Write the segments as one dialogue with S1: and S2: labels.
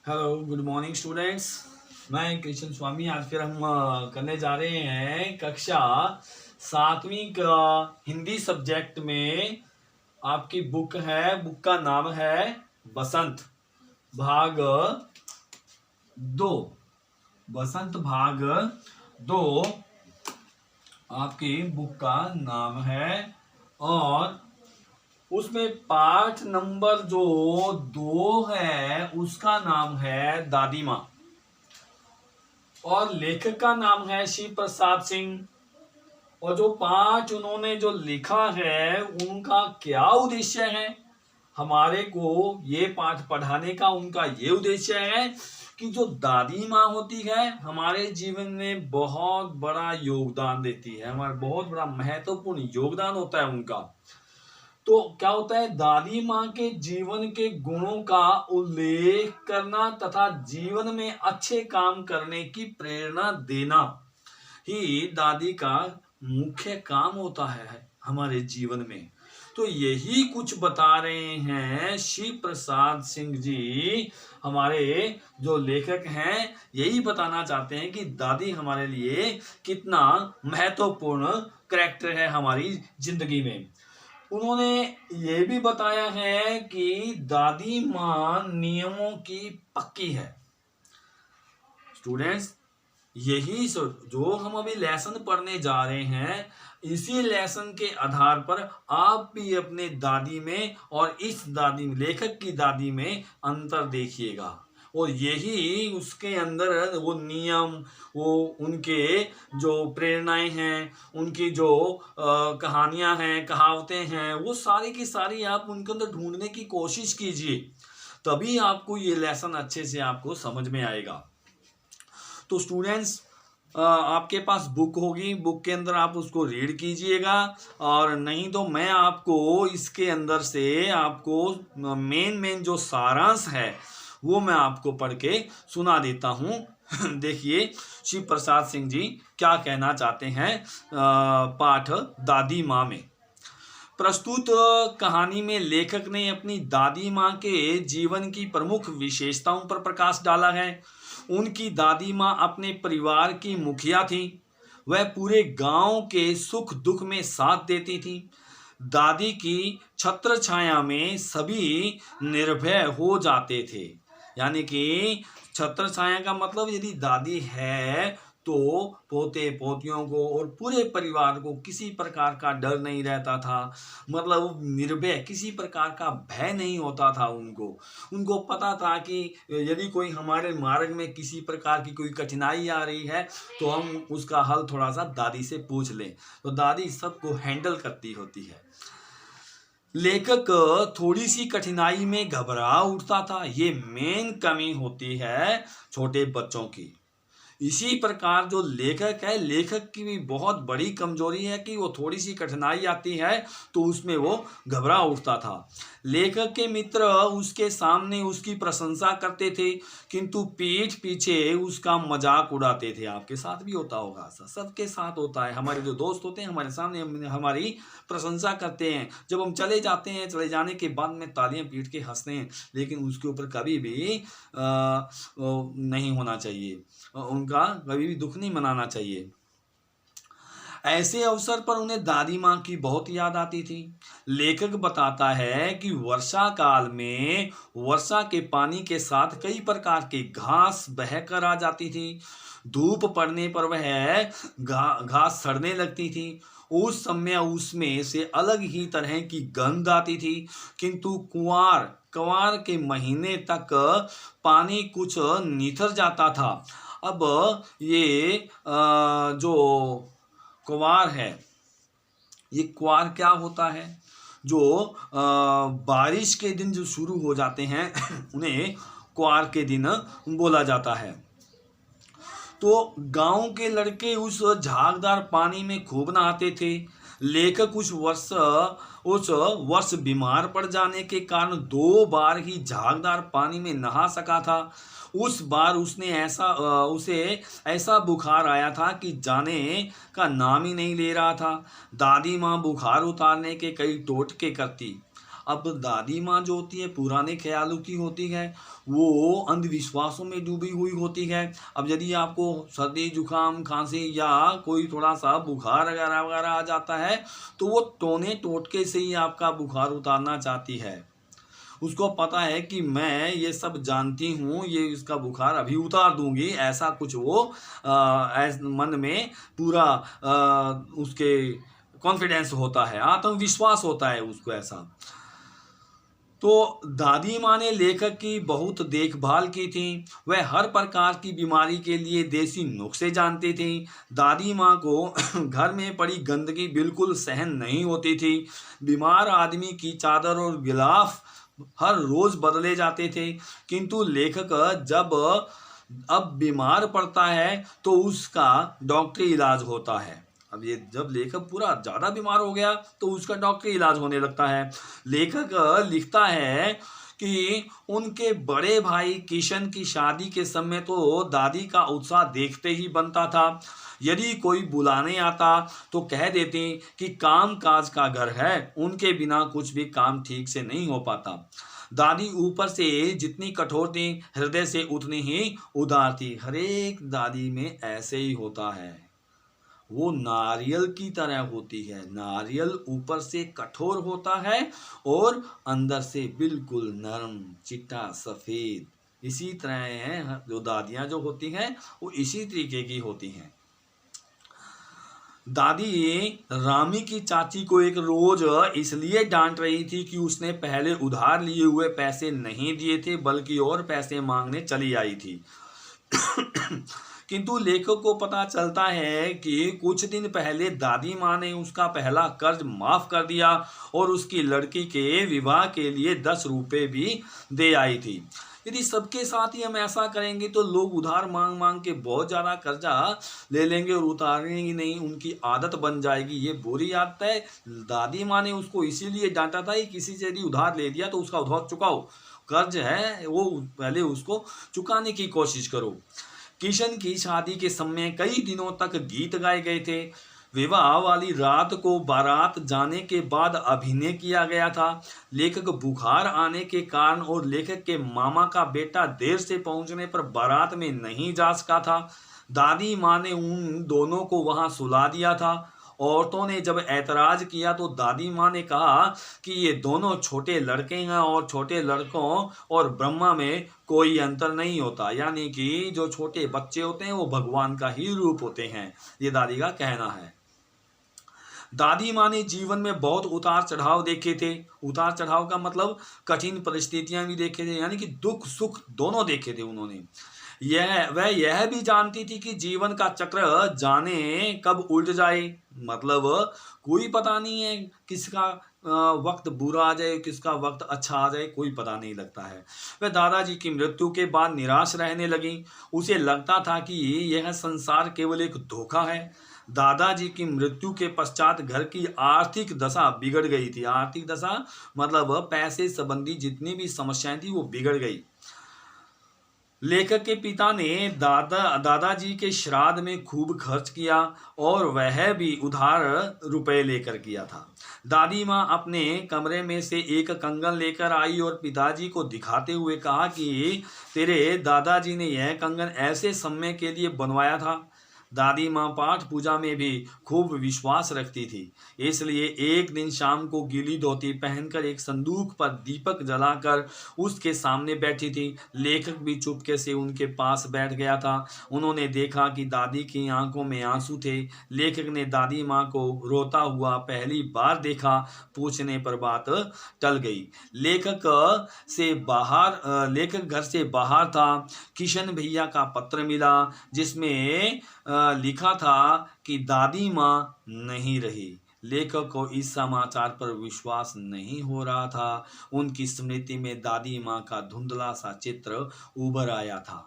S1: Hello good morning students. मैं कृष्ण स्वामी। आज फिर हम करने जा रहे हैं कक्षा 7वीं का हिंदी सब्जेक्ट में। आपकी बुक का नाम है बसंत भाग 2। बसंत भाग 2 आपकी बुक का नाम है। और उसमें पाठ नंबर जो 2 है उसका नाम है दादी माँ और लेखक का नाम है शिव प्रसाद सिंह। और जो पाठ उन्होंने जो लिखा है उनका क्या उद्देश्य है, हमारे को ये पाठ पढ़ाने का उनका ये उद्देश्य है कि जो दादी माँ होती है हमारे जीवन में बहुत बड़ा योगदान देती है, हमारा बहुत बड़ा महत्वपूर्ण योगदान होता है उनका। तो क्या होता है, दादी माँ के जीवन के गुणों का उल्लेख करना तथा जीवन में अच्छे काम करने की प्रेरणा देना ही दादी का मुख्य काम होता है हमारे जीवन में। तो यही कुछ बता रहे हैं शिव प्रसाद सिंह जी, हमारे जो लेखक हैं। यही बताना चाहते हैं कि दादी हमारे लिए कितना महत्वपूर्ण कैरेक्टर है हमारी जिंदगी में। उन्होंने ये भी बताया है कि दादी माँ नियमों की पक्की है। स्टूडेंट्स, यही जो हम अभी लेसन पढ़ने जा रहे हैं, इसी लेसन के आधार पर आप भी अपने दादी में और इस दादी लेखक की दादी में अंतर देखिएगा। और यही उसके अंदर वो नियम, वो उनके जो प्रेरणाएं हैं, उनकी जो कहानियां हैं, कहावतें हैं, वो सारी की सारी आप उनके अंदर ढूंढने की कोशिश कीजिए, तभी आपको ये लेसन अच्छे से आपको समझ में आएगा। तो स्टूडेंट्स, आपके पास बुक होगी, बुक के अंदर आप उसको रीड कीजिएगा। और नहीं तो मैं आपको इसके अंदर से आपको मेन जो सारांश है वो मैं आपको पढ़ के सुना देता हूँ। देखिए शिव प्रसाद सिंह जी क्या कहना चाहते हैं पाठ दादी माँ में। प्रस्तुत कहानी में लेखक ने अपनी दादी माँ के जीवन की प्रमुख विशेषताओं पर प्रकाश डाला है। उनकी दादी माँ अपने परिवार की मुखिया थी। वह पूरे गांव के सुख दुख में साथ देती थी। दादी की छत्र छाया में सभी निर्भय हो जाते थे। यानी कि छत्र छाया का मतलब यदि दादी है तो पोते पोतियों को और पूरे परिवार को किसी प्रकार का डर नहीं रहता था। मतलब निर्भय, किसी प्रकार का भय नहीं होता था उनको। उनको पता था कि यदि कोई हमारे मार्ग में किसी प्रकार की कोई कठिनाई आ रही है तो हम उसका हल थोड़ा सा दादी से पूछ लें, तो दादी सबको हैंडल करती होती है। लेखक थोड़ी सी कठिनाई में घबरा उठता था, ये मेन कमी होती है छोटे बच्चों की। इसी प्रकार जो लेखक है, लेखक की भी बहुत बड़ी कमजोरी है कि वो थोड़ी सी कठिनाई आती है तो उसमें वो घबरा उठता था। लेखक के मित्र उसके सामने उसकी प्रशंसा करते थे किंतु पीठ पीछे उसका मजाक उड़ाते थे। आपके साथ भी होता होगा, सबके साथ होता है। हमारे जो दोस्त होते हैं हमारे सामने हमारी प्रशंसा करते हैं, जब हम चले जाते हैं, चले जाने के बाद में तालियां पीट के हंसते हैं, लेकिन उसके ऊपर कभी भी नहीं होना चाहिए, उनका कभी भी दुख नहीं मनाना चाहिए। ऐसे अवसर पर उन्हें दादी माँ की बहुत याद आती थी। लेखक बताता है कि वर्षा काल में वर्षा के पानी के साथ कई प्रकार की घास बहकर आ जाती थी। धूप पड़ने पर वह घास सड़ने लगती थी। उस समय उसमें से अलग ही तरह की गंध आती थी। किंतु कुंवार के महीने तक पानी कुछ निथर जाता था। अब ये जो कुंवार है, ये कुंवार क्या होता है, जो बारिश के दिन जो शुरू हो जाते हैं उन्हें कुंवार के दिन बोला जाता है। तो गांव के लड़के उस झागदार पानी में खूब नहाते थे। लेखक उस वर्ष बीमार पड़ जाने के कारण 2 बार ही झागदार पानी में नहा सका था। उस बार उसे ऐसा बुखार आया था कि जाने का नाम ही नहीं ले रहा था। दादी माँ बुखार उतारने के कई टोटके करती। अब दादी माँ जो होती है पुराने ख्यालों की होती है, वो अंधविश्वासों में डूबी हुई होती है। अब यदि आपको सर्दी जुकाम खांसी या कोई थोड़ा सा बुखार वगैरह वगैरह आ जाता है, तो वो टोने टोटके से ही आपका बुखार उतारना चाहती है। उसको पता है कि मैं ये सब जानती हूँ, ये इसका बुखार अभी उतार दूंगी, ऐसा कुछ वो मन में पूरा उसके कॉन्फिडेंस होता है, आत्मविश्वास होता है उसको ऐसा। तो दादी माँ ने लेखक की बहुत देखभाल की थी। वह हर प्रकार की बीमारी के लिए देसी नुस्खे जानती थी। दादी माँ को घर में पड़ी गंदगी बिल्कुल सहन नहीं होती थी। बीमार आदमी की चादर और गिलाफ हर रोज बदले जाते थे, किंतु लेखक जब अब बीमार पड़ता है तो उसका डॉक्टरी इलाज होता है। अब ये जब लेखक पूरा ज्यादा बीमार हो गया तो उसका डॉक्टरी इलाज होने लगता है। लेखक लिखता है कि उनके बड़े भाई किशन की शादी के समय तो दादी का उत्साह देखते ही बनता था। यदि कोई बुलाने आता तो कह देती कि काम काज का घर है, उनके बिना कुछ भी काम ठीक से नहीं हो पाता। दादी ऊपर से जितनी कठोर थी, हृदय से उतनी ही उदार थी। हर एक दादी में ऐसे ही होता है, वो नारियल की तरह होती है। नारियल ऊपर से कठोर होता है और अंदर से बिल्कुल नरम चिट्टा सफेद। इसी तरह है जो दादियां जो होती हैं वो इसी तरीके की होती हैं। दादी रामी की चाची को एक रोज इसलिए डांट रही थी कि उसने पहले उधार लिए हुए पैसे नहीं दिए थे, बल्कि और पैसे मांगने चली आई थी। किंतु लेखक को पता चलता है कि कुछ दिन पहले दादी माँ ने उसका पहला कर्ज माफ कर दिया और उसकी लड़की के विवाह के लिए 10 रुपए भी दे आई थी। यदि सबके साथ ही हम ऐसा करेंगे तो लोग उधार मांग मांग के बहुत ज्यादा कर्जा ले लेंगे और उतारेंगे नहीं, उनकी आदत बन जाएगी। ये बुरी आदत है। दादी माँ ने उसको इसीलिए डांटा था कि किसी से यदि उधार ले दिया तो उसका उधार चुकाओ, कर्ज है वो पहले उसको चुकाने की कोशिश करो। किशन की शादी के समय कई दिनों तक गीत गाए गए थे। विवाह वाली रात को बारात जाने के बाद अभिनय किया गया था। लेखक बुखार आने के कारण और लेखक के मामा का बेटा देर से पहुंचने पर बारात में नहीं जा सका था। दादी माँ ने उन दोनों को वहां सुला दिया था। औरतों ने जब ऐतराज किया तो दादी माँ ने कहा कि ये दोनों छोटे लड़के हैं और छोटे लड़कों और ब्रह्मा में कोई अंतर नहीं होता, यानी कि जो छोटे बच्चे होते हैं वो भगवान का ही रूप होते हैं। ये दादी का कहना है। दादी माँ ने जीवन में बहुत उतार चढ़ाव देखे थे। उतार चढ़ाव का मतलब कठिन परिस्थितियां भी देखे थे, यानी कि दुख सुख दोनों देखे थे उन्होंने। वह भी जानती थी कि जीवन का चक्र जाने कब उल्ट जाए, मतलब कोई पता नहीं है किसका वक्त बुरा आ जाए, किसका वक्त अच्छा आ जाए, कोई पता नहीं लगता है। वह दादाजी की मृत्यु के बाद निराश रहने लगी। उसे लगता था कि यह संसार केवल एक धोखा है। दादाजी की मृत्यु के पश्चात घर की आर्थिक दशा बिगड़ गई थी। आर्थिक दशा मतलब पैसे संबंधी जितनी भी समस्याएं थी वो बिगड़ गई। लेखक के पिता ने दादाजी के श्राद्ध में खूब खर्च किया और वह भी उधार रुपए लेकर किया था। दादी माँ अपने कमरे में से एक कंगन लेकर आई और पिताजी को दिखाते हुए कहा कि तेरे दादाजी ने यह कंगन ऐसे समय के लिए बनवाया था। दादी माँ पाठ पूजा में भी खूब विश्वास रखती थी, इसलिए एक दिन शाम को गीली धोती पहनकर एक संदूक पर दीपक जलाकर उसके सामने बैठी थी। लेखक भी चुपके से उनके पास बैठ गया था। उन्होंने देखा कि दादी की आंखों में आंसू थे। लेखक ने दादी माँ को रोता हुआ पहली बार देखा। पूछने पर बात टल गई। लेखक घर से बाहर था। किशन भैया का पत्र मिला जिसमें लिखा था कि दादी माँ नहीं रही। लेखक को इस समाचार पर विश्वास नहीं हो रहा था। उनकी स्मृति में दादी माँ का धुंधला सा चित्र उभर आया था।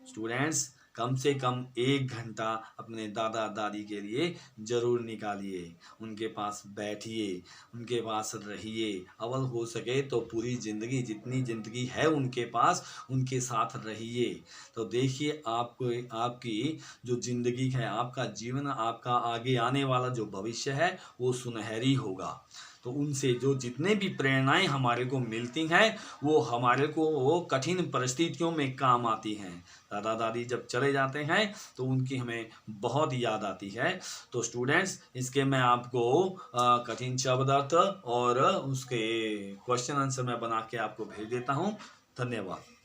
S1: स्टूडेंट्स, कम से कम 1 घंटा अपने दादा दादी के लिए जरूर निकालिए। उनके पास बैठिए, उनके पास रहिए। अव्वल हो सके तो पूरी ज़िंदगी, जितनी ज़िंदगी है उनके पास, उनके साथ रहिए। तो देखिए आपको, आपकी जो ज़िंदगी है, आपका जीवन, आपका आगे आने वाला जो भविष्य है वो सुनहरी होगा। तो तो उनसे जो जितने भी प्रेरणाएं हमारे को मिलती हैं वो हमारे को वो कठिन परिस्थितियों में काम आती हैं। दादा दादी जब चले जाते हैं तो उनकी हमें बहुत याद आती है। तो स्टूडेंट्स, इसके मैं आपको कठिन शब्द अर्थ और उसके क्वेश्चन आंसर मैं बना के आपको भेज देता हूँ। धन्यवाद।